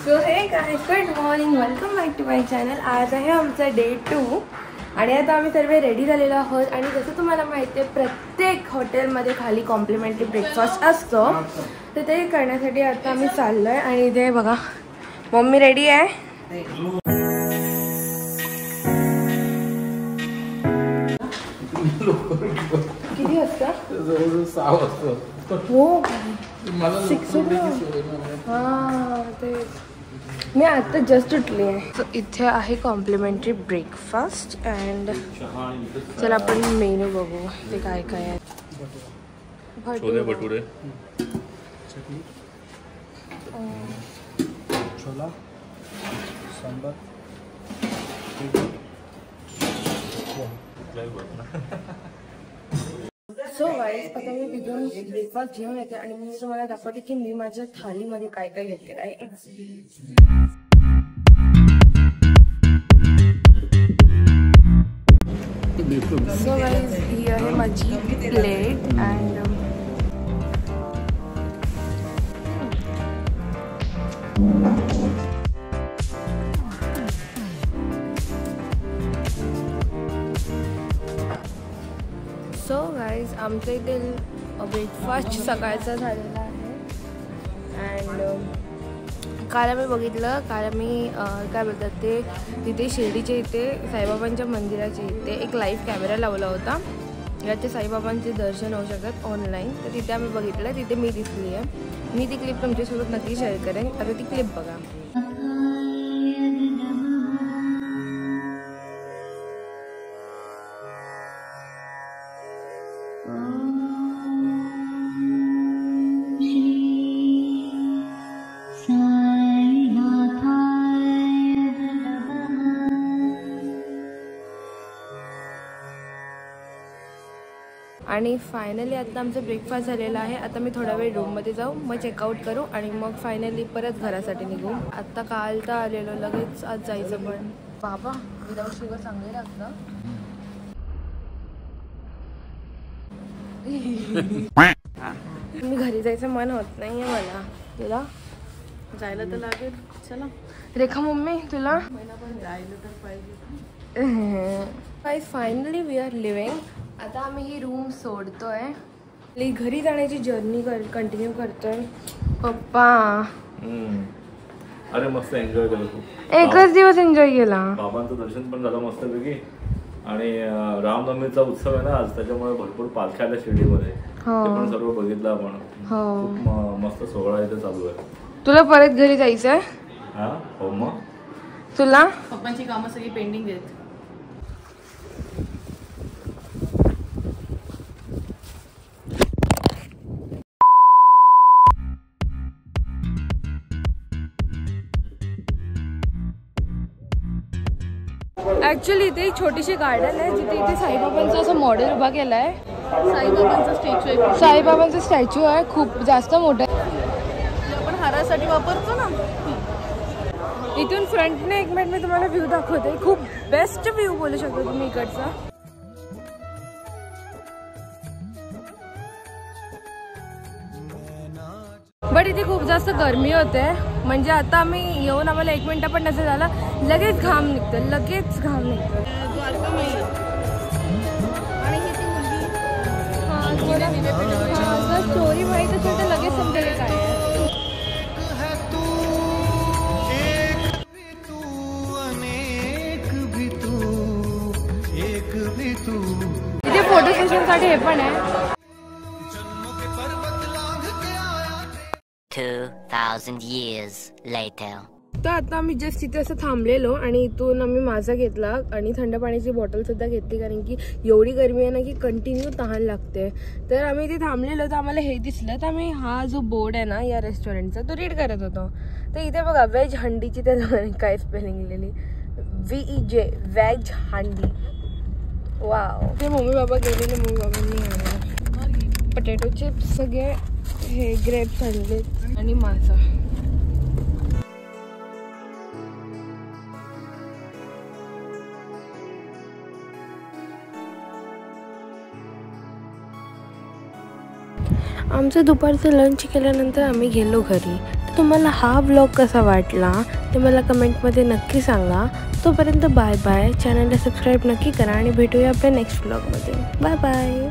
So hey guys, good morning, welcome back to my channel. आज आहे आमचा day 2 आणि आता आम्ही सर्व रेडी झालेलो आहोत. आणि जसं तुम्हाला माहिती आहे, प्रत्येक हॉटेलमध्ये खाली कॉम्प्लिमेंटरी ब्रेकफास्ट असतो, तर ते करण्यासाठी आता आम्ही चाललोय. आणि इथे बघा, मम्मी रेडी आहे. किती वाजता? 6 वाजता. हो, हां तेच. मी आता जस्ट उठली आहे. सो इथे आहे कॉम्प्लिमेंटरी ब्रेकफास्ट. अँड चला आपण मेनू बघू ते काय काय आहे. छोले भटुरे, छोला, सांबार. सो गाईज, आता मी तिथून ब्रेकफास्ट घेऊन येते आणि मी तुम्हाला दाखवते की मी माझ्या थालीमध्ये काय काय घेते आहे. सो गाईज, ही आहे माझी प्लेट. अँड सो गाईज, आमच्या इथे ब्रेकफास्ट सकाळचा झालेला आहे. अँड काल आम्ही बघितलं, काल आम्ही काय बोलतात ते, तिथे शिर्डीच्या इथे साईबाबांच्या मंदिराच्या इथे एक लाईव्ह कॅमेरा लावला होता. याचे साईबाबांचे दर्शन होऊ शकतात ऑनलाईन. तर तिथे आम्ही बघितलं, तिथे मी दिसली आहे. मी ती क्लिप तुमच्यासोबत नक्की शेअर करेन. आता ती क्लिप बघा. आणि फायनली आता आमचं ब्रेकफास्ट झालेला आहे. आता मी थोडा वेळ रूममध्ये जाऊ, मग चेकआउट करू आणि मग फायनली परत घरासाठी निघू. आत्ता काल तर आलेलो, लगेच आज जायचं. पण बाबा, विदाऊट शुगर चांगले लागतं. मी घरी जायचं मन होत नाही आहे मला. तुला जायला तर लागेल. चला रेखा मम्मी, तुला जायला तर पाहिजे. Finally we are living. आता आम्ही ही रूम सोडतोय, घरी जाण्याची जर्नी कंटिन्यू करतोय. पप्पा, अरे मस्त एन्जॉय केलं तू. एकच दिवस एन्जॉय केला. बाबांचं दर्शन पण झालं मस्तपैकी. आणि रामनवमीचा उत्सव आहे ना आज, त्याच्यामुळे भरपूर पालख्या आल्या शिर्डीमध्ये. ते पण सर्व बघितलं आपण. खूप मस्त सोहळा इथे चालू आहे. तुला परत घरी जायचंय? हा, हो. मग तुला पप्पांची कामं सगळी पेंडिंग आहेत. ऍक्च्युली इथे एक छोटीशी गार्डन आहे, जिथे इथे साईबाबांचा असं मॉडेल उभा केला आहे. साईबाबांचा स्टॅच्यू आहे. साईबाबांचा स्टॅच्यू आहे, खूप जास्त मोठा आहे. आपण हारासाठी वापरतो ना. इथून फ्रंटने एक मिनिट मी तुम्हाला व्ह्यू दाखवते. खूप बेस्ट व्ह्यू बोलू शकतो तुम्ही इकडचा. बट इथे खूप जास्त गरमी होते. म्हणजे आता आम्ही येऊन आम्हाला 1 मिनिट पण नसेल झाला, लगेच घाम निघतं, लगेच घाम निघतं. आणि ही ती मुलगी, जर स्टोरी माहीत असेल तर लगेच समजेल काय आहे. इथे फोटो सेशनसाठी हे पण आहे. 2000 years later. तर आता आम्ही जस्ट तिथे असं थांबलेलो आणि इथून आम्ही माझा घेतला आणि थंड पाण्याची बॉटल सुद्धा घेतली, कारण की एवढी गरमी आहे ना की कंटिन्यू तहान लागते. तर आम्ही इथे थांबलेलो, तर आम्हाला हे दिसलं, तर आम्ही हा जो बोर्ड आहे ना या रेस्टॉरंटचा तो रीड करत होतो. तर इथे बघा, व्हेज हंडीची त्याला काय स्पेलिंग लिहिलेली, VEJ, व्हेज हंडी. वाव. ते मम्मी बाबा गेलेले, मम्मी बाबांनी आणले पटेटो चिप्स, सगळे हे ग्रेप्स आणले आणि मासा. आमचं दुपारचं लंच केल्यानंतर आम्ही गेलो घरी. तुम्हाला हा व्लॉग कसा वाटला ते मला कमेंटमध्ये नक्की सांगा. तोपर्यंत बाय बाय. चॅनलला सबस्क्राईब नक्की करा आणि भेटूया आपल्या नेक्स्ट व्लॉगमध्ये. Bye bye.